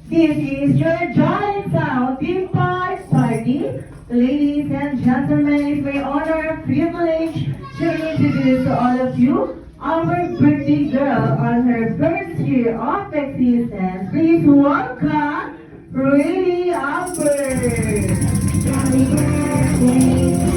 This is your Giant Sound Theme Park Party. Ladies and gentlemen, it's my honor and privilege to introduce to all of you our birthday girl on her first year of existence. Please welcome Riley Albert. Happy birthday